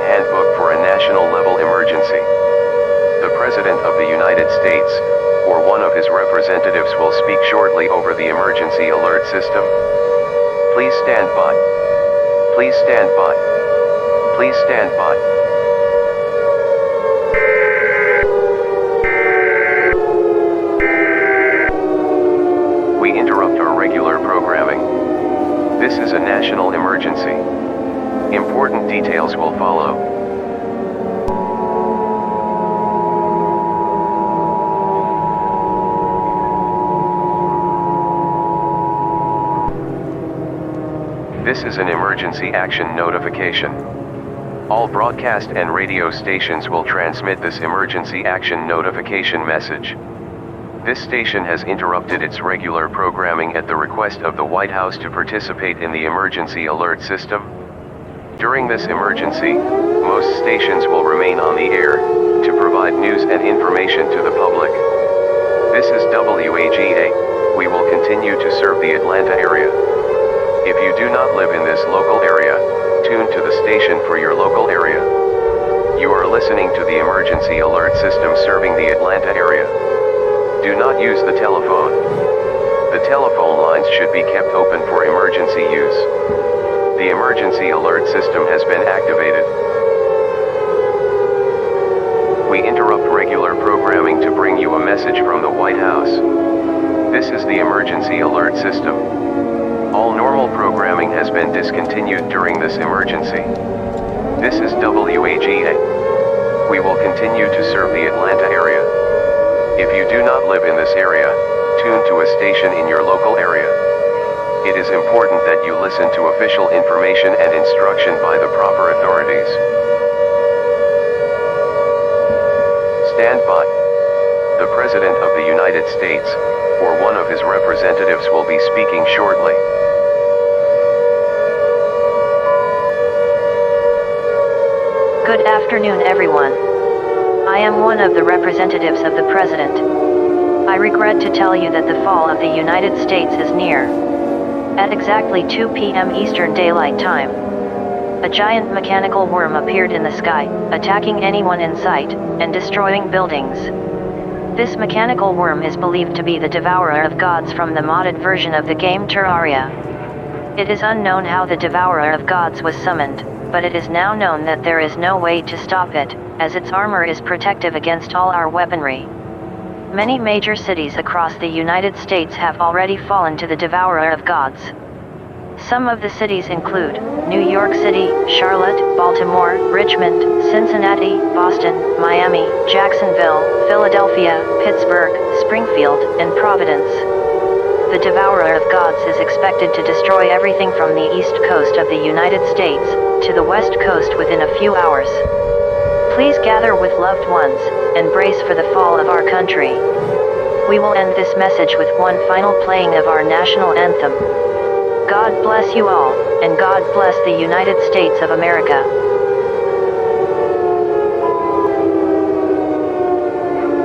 handbook for a national-level emergency. The President of the United States, or one of his representatives, will speak shortly over the emergency alert system. Please stand by. Please stand by. Please stand by. We interrupt our regular programming. This is a national emergency. Important details will follow. This is an emergency action notification. All broadcast and radio stations will transmit this emergency action notification message. This station has interrupted its regular programming at the request of the White House to participate in the emergency alert system. During this emergency, most stations will remain on the air, to provide news and information to the public. This is WAGA. We will continue to serve the Atlanta area. If you do not live in this local area, tune to the station for your local area. You are listening to the emergency alert system serving the Atlanta area. Do not use the telephone. The telephone lines should be kept open for emergency use. The emergency alert system has been activated. We interrupt regular programming to bring you a message from the White House. This is the emergency alert system. All normal programming has been discontinued during this emergency. This is WAGA. We will continue to serve the Atlanta area. If you do not live in this area, tune to a station in your local area. It is important that you listen to official information and instruction by the proper authorities. Stand by. The President of the United States, or one of his representatives, will be speaking shortly. Good afternoon, everyone. I am one of the representatives of the President. I regret to tell you that the fall of the United States is near. At exactly 2 p.m. Eastern Daylight Time, a giant mechanical worm appeared in the sky, attacking anyone in sight, and destroying buildings. This mechanical worm is believed to be the Devourer of Gods from the modded version of the game Terraria. It is unknown how the Devourer of Gods was summoned, but it is now known that there is no way to stop it, as its armor is protective against all our weaponry. Many major cities across the United States have already fallen to the Devourer of Gods. Some of the cities include New York City, Charlotte, Baltimore, Richmond, Cincinnati, Boston, Miami, Jacksonville, Philadelphia, Pittsburgh, Springfield, and Providence. The Devourer of Gods is expected to destroy everything from the east coast of the United States to the west coast within a few hours. Please gather with loved ones, and brace for the fall of our country. We will end this message with one final playing of our national anthem. God bless you all, and God bless the United States of America.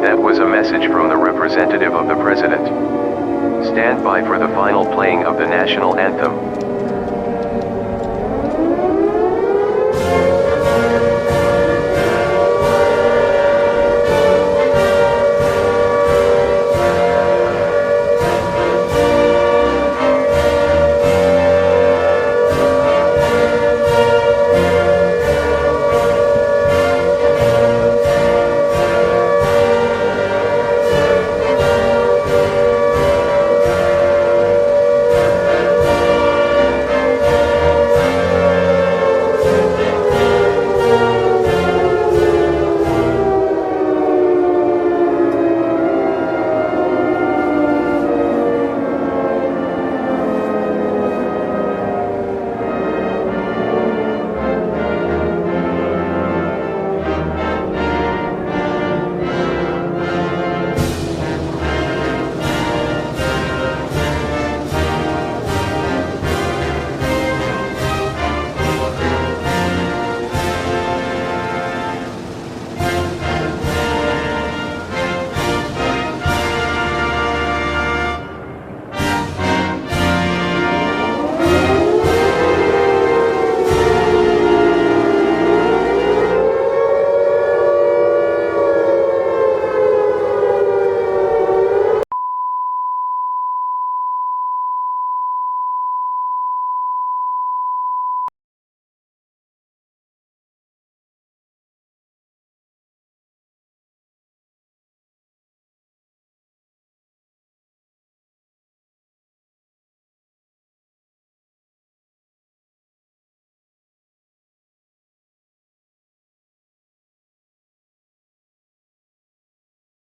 That was a message from the representative of the President. Stand by for the final playing of the national anthem.